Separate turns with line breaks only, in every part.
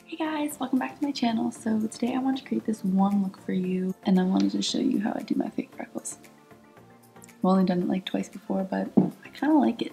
Hey guys, welcome back to my channel. So today I want to create this one look for you and I wanted to show you how I do my fake freckles. I've only done it like twice before, but I kind of like it.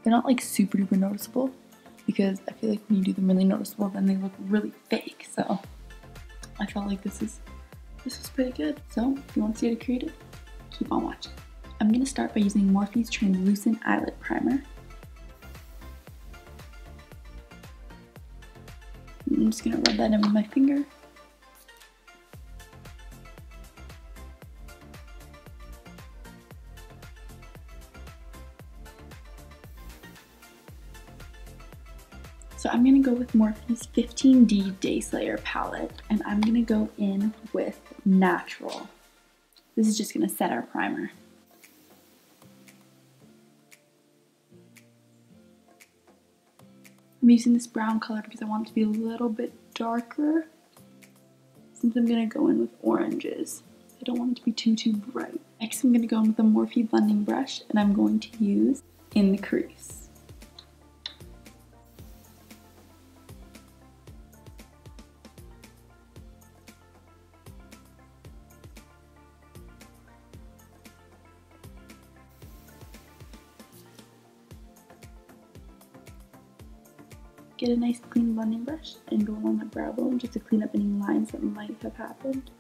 They're not like super duper noticeable because I feel like when you do them really noticeable then they look really fake. So I felt like this is pretty good. So if you want to see how to create it, keep on watching. I'm going to start by using Morphe's Translucent Eyelid Primer. I'm just going to rub that in with my finger. So I'm going to go with Morphe's 15D Dayslayer palette, and I'm going to go in with Natural. This is just going to set our primer. I'm using this brown color because I want it to be a little bit darker, since I'm going to go in with oranges. I don't want it to be too bright. Next I'm going to go in with a Morphe blending brush, and I'm going to use In the Crease. Get a nice clean blending brush and go along my brow bone just to clean up any lines that might have happened.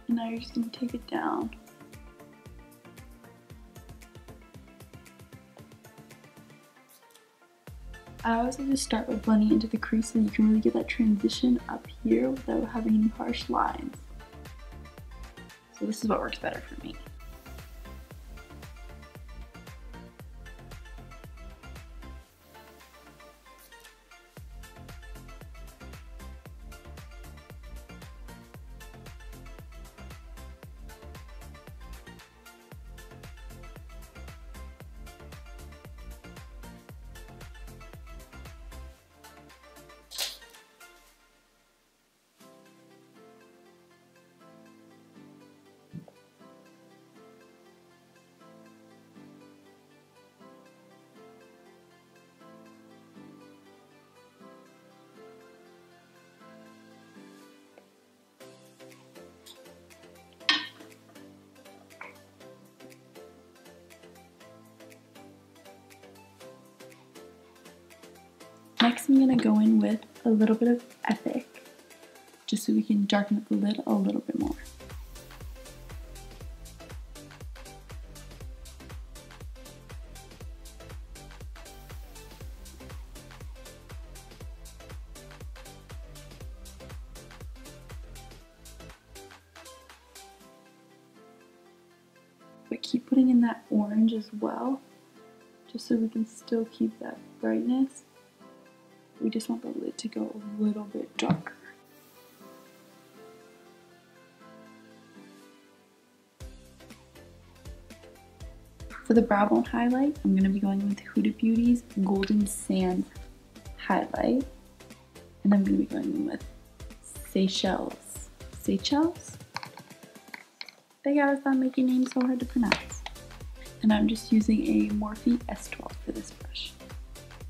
And now you're just going to take it down. I always like to start by blending into the crease so you can really get that transition up here without having any harsh lines. So this is what works better for me. Next I'm going to go in with a little bit of Epic, just so we can darken up the lid a little bit more. But keep putting in that orange as well, just so we can still keep that brightness. We just want the lid to go a little bit darker. For the brow bone highlight, I'm going to be going with Huda Beauty's Golden Sand highlight. And I'm going to be going in with Seychelles. Seychelles? They gotta stop making names so hard to pronounce. And I'm just using a Morphe S12 for this brush.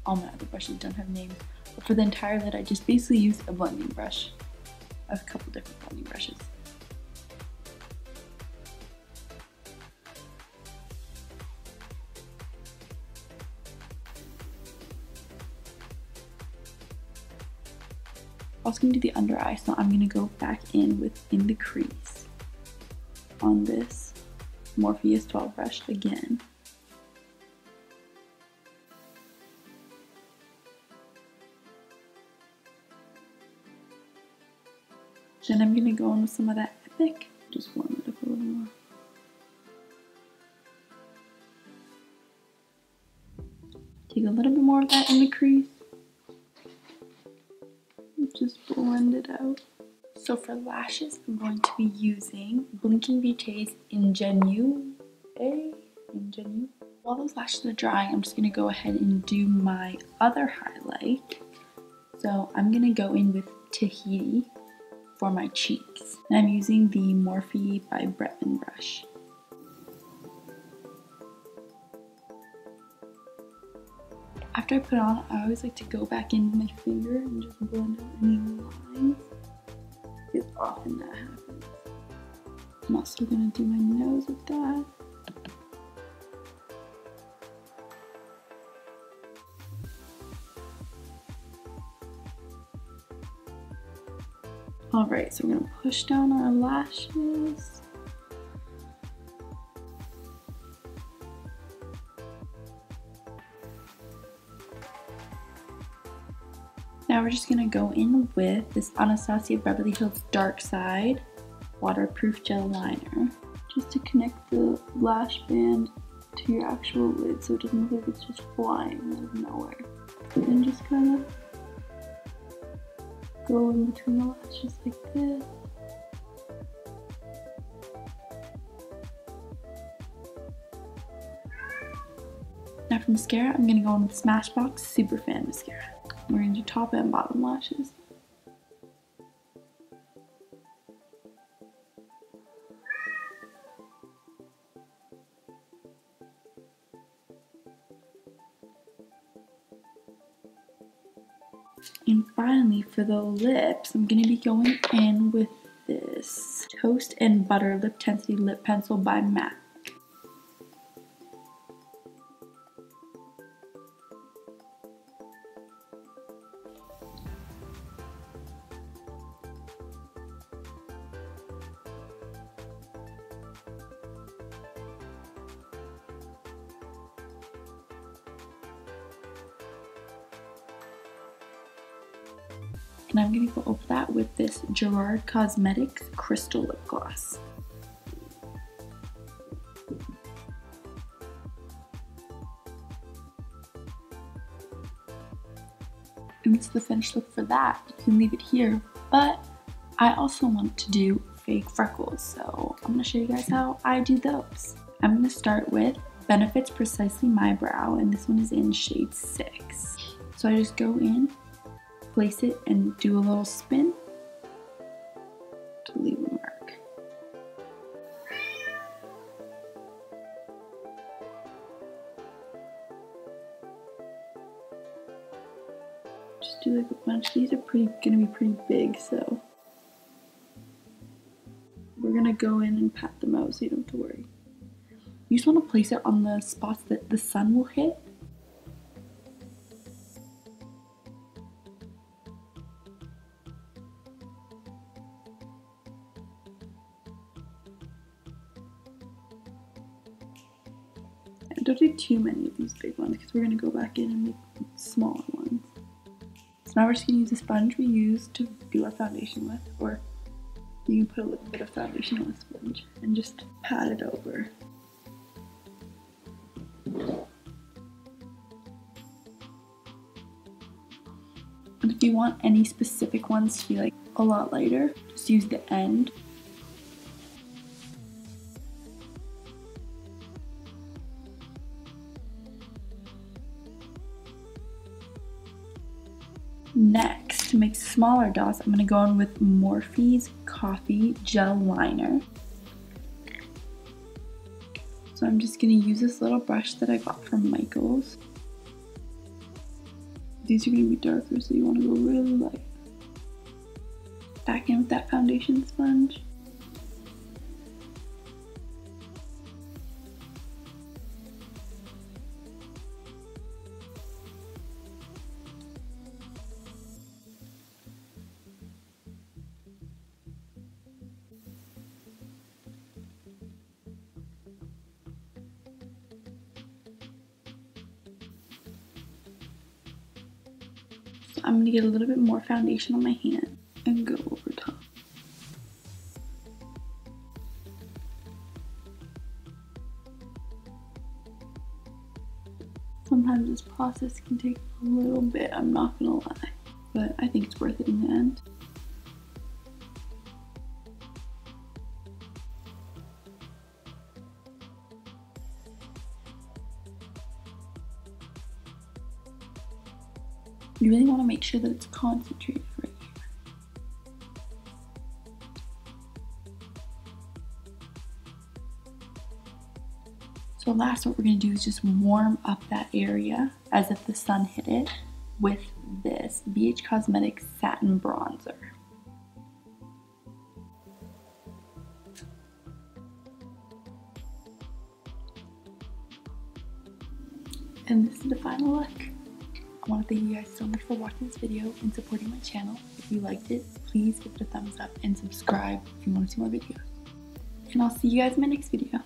All my other brushes don't have names. But for the entire lid, I just basically use a blending brush. I have a couple different blending brushes. Also going to do the under eye, so I'm going to go back in with In the Crease on this Morphe S12 brush again. Then I'm going to go in with some of that Epic, just warm it up a little more. Take a little bit more of that in the crease. Just blend it out. So for lashes, I'm going to be using Blinking Beauty's Ingenue. While those lashes are drying, I'm just going to go ahead and do my other highlight. So I'm going to go in with Tahiti for my cheeks. And I'm using the Morphe by Bretman brush. after I put it on, I always like to go back into my finger and just blend out any lines, because often that happens. I'm also gonna do my nose with that. Alright, so we're gonna push down our lashes. Now we're just gonna go in with this Anastasia Beverly Hills Dark Side waterproof gel liner, just to connect the lash band to your actual lid so it doesn't look like it's just flying out of nowhere. And just kind of go in between the lashes like this. Now for mascara, I'm gonna go in with Smashbox Superfan Mascara. We're gonna do top and bottom lashes. And finally, for the lips, I'm gonna be going in with this Toast and Butter Lip Tensity Lip Pencil by MAC. And I'm gonna go over that with this Gerard Cosmetics Crystal Lip Gloss. And it's the finished look for that. You can leave it here, but I also want to do fake freckles, so I'm gonna show you guys how I do those. I'm gonna start with Benefits Precisely My Brow, and this one is in shade 6. So I just go in, place it, and do a little spin to leave a mark. Just do like a bunch. These are gonna be pretty big, so we're gonna go in and pat them out so you don't have to worry. You just want to place it on the spots that the sun will hit. Don't do too many of these big ones because we're going to go back in and make smaller ones. So now we're just going to use the sponge we used to do our foundation with, or you can put a little bit of foundation on the sponge and just pat it over. And if you want any specific ones to be like a lot lighter, just use the end. Next, to make smaller dots, I'm going to go in with Morphe's Coffee Gel Liner. So I'm just going to use this little brush that I got from Michael's. These are going to be darker, so you want to go really light. Back in with that foundation sponge. I'm going to get a little bit more foundation on my hand and go over top. Sometimes this process can take a little bit, I'm not going to lie, but I think it's worth it in the end. You really want to make sure that it's concentrated right here. So last, what we're going to do is just warm up that area as if the sun hit it with this BH Cosmetics Satin Bronzer. And this is the final look. I want to thank you guys so much for watching this video and supporting my channel. If you liked it, please give it a thumbs up and subscribe if you want to see more videos. And I'll see you guys in my next video.